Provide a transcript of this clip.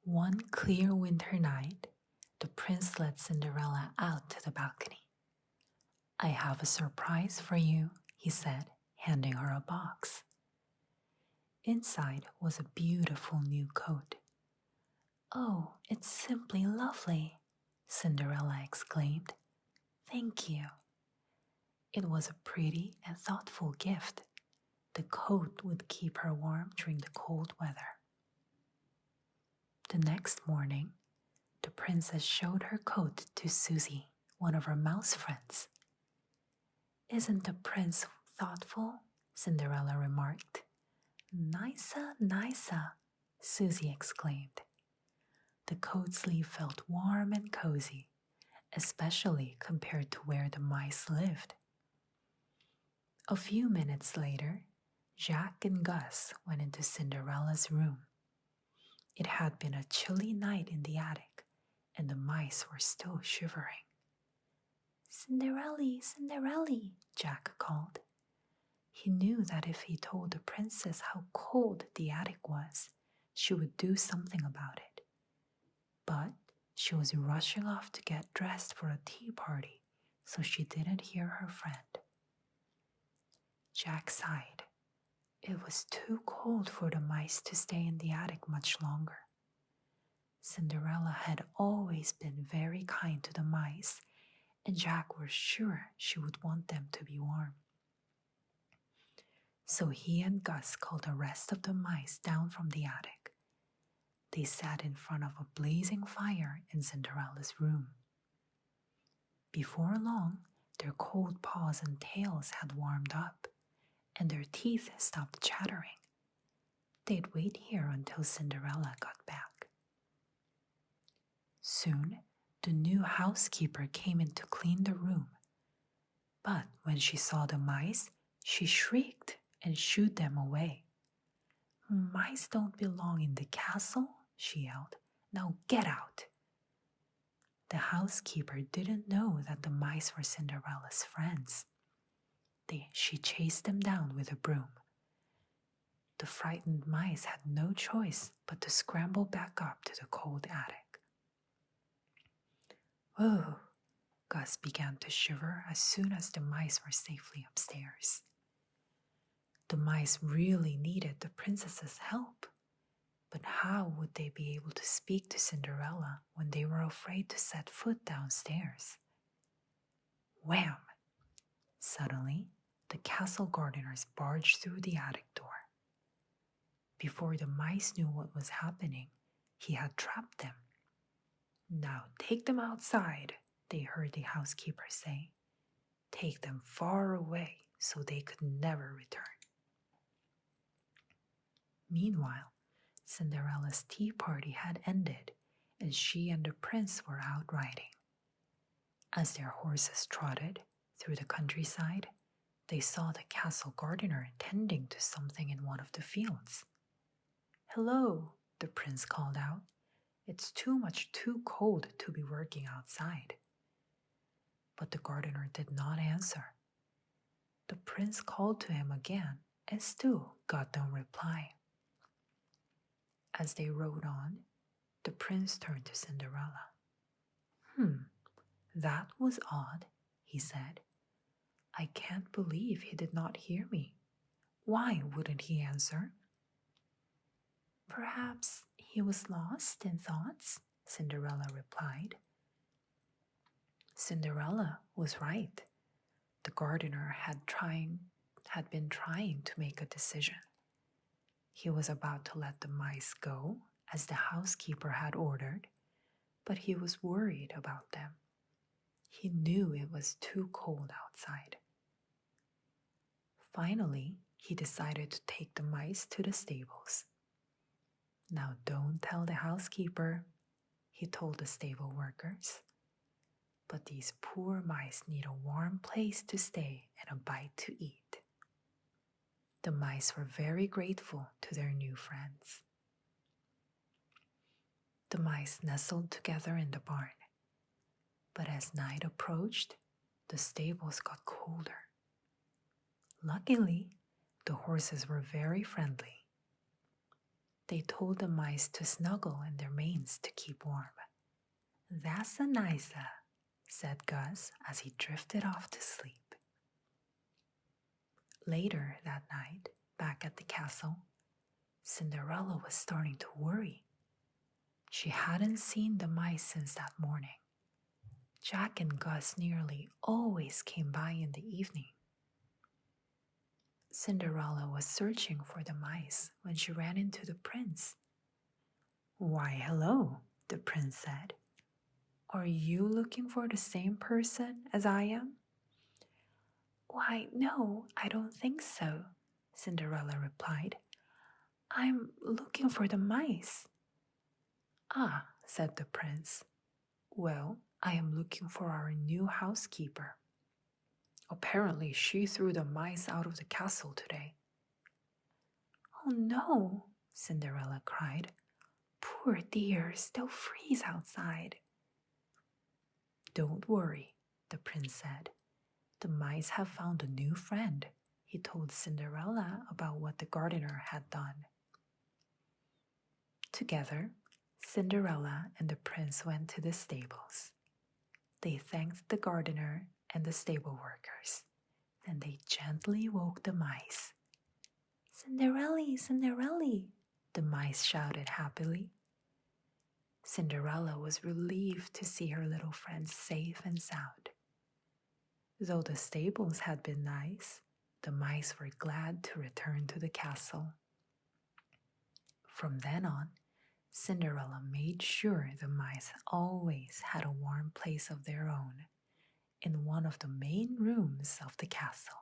One clear winter night, the prince led Cinderella out to the balcony. "I have a surprise for you," he said, handing her a box. Inside was a beautiful new coat. "Oh, it's simply lovely," Cinderella exclaimed. "Thank you." It was a pretty and thoughtful gift. The coat would keep her warm during the cold weather. The next morning, the princess showed her coat to Susie, one of her mouse friends. "Isn't the prince thoughtful?" Cinderella remarked. "Nicer, nicer," Susie exclaimed. The coat sleeve felt warm and cozy, especially compared to where the mice lived. A few minutes later, Jack and Gus went into Cinderella's room. It had been a chilly night in the attic, and the mice were still shivering. "Cinderella, Cinderella," Jack called. He knew that if he told the princess how cold the attic was, she would do something about it. But she was rushing off to get dressed for a tea party, so she didn't hear her friend. Jack sighed. It was too cold for the mice to stay in the attic much longer. Cinderella had always been very kind to the mice, and Jack was sure she would want them to be warm. So he and Gus called the rest of the mice down from the attic. They sat in front of a blazing fire in Cinderella's room. Before long, their cold paws and tails had warmed up, and their teeth stopped chattering. They'd wait here until Cinderella got back. Soon, the new housekeeper came in to clean the room. But when she saw the mice, she shrieked and shooed them away. "Mice don't belong in the castle," she yelled. "Now get out." The housekeeper didn't know that the mice were Cinderella's friends. She chased them down with a broom. The frightened mice had no choice but to scramble back up to the cold attic. "Oh," Gus began to shiver as soon as the mice were safely upstairs. The mice really needed the princess's help. But how would they be able to speak to Cinderella when they were afraid to set foot downstairs? Wham! Suddenly, the castle gardeners barged through the attic door. Before the mice knew what was happening, he had trapped them. "Now take them outside," they heard the housekeeper say. "Take them far away so they could never return." Meanwhile, Cinderella's tea party had ended, and she and the prince were out riding. As their horses trotted through the countryside, they saw the castle gardener tending to something in one of the fields. "Hello," the prince called out. "It's too cold to be working outside." But the gardener did not answer. The prince called to him again and still got no reply. As they rode on, the prince turned to Cinderella. That was odd," he said. "I can't believe he did not hear me. Why wouldn't he answer?" "Perhaps he was lost in thoughts," Cinderella replied. Cinderella was right. The gardener had been trying to make a decision. He was about to let the mice go, as the housekeeper had ordered, but he was worried about them. He knew it was too cold outside. Finally, he decided to take the mice to the stables. "Now don't tell the housekeeper," he told the stable workers. "But these poor mice need a warm place to stay and a bite to eat." The mice were very grateful to their new friends. The mice nestled together in the barn. But as night approached, the stables got colder. Luckily, the horses were very friendly. They told the mice to snuggle in their manes to keep warm. That's a nice, said Gus as he drifted off to sleep. Later that night, back at the castle, Cinderella was starting to worry. She hadn't seen the mice since that morning. Jack and Gus nearly always came by in the evening. Cinderella was searching for the mice when she ran into the prince. "Why, hello," the prince said. "Are you looking for the same person as I am?" "Why, no, I don't think so," Cinderella replied. "I'm looking for the mice." "Ah," said the prince. "Well, I am looking for our new housekeeper. Apparently, she threw the mice out of the castle today." "Oh no," Cinderella cried. "Poor dears, they'll freeze outside." "Don't worry," the prince said. "The mice have found a new friend." He told Cinderella about what the gardener had done. Together, Cinderella and the prince went to the stables. They thanked the gardener and the stable workers. Then they gently woke the mice. "Cinderella, Cinderella," the mice shouted happily. Cinderella was relieved to see her little friends safe and sound. Though the stables had been nice, the mice were glad to return to the castle. From then on, Cinderella made sure the mice always had a warm place of their own in one of the main rooms of the castle.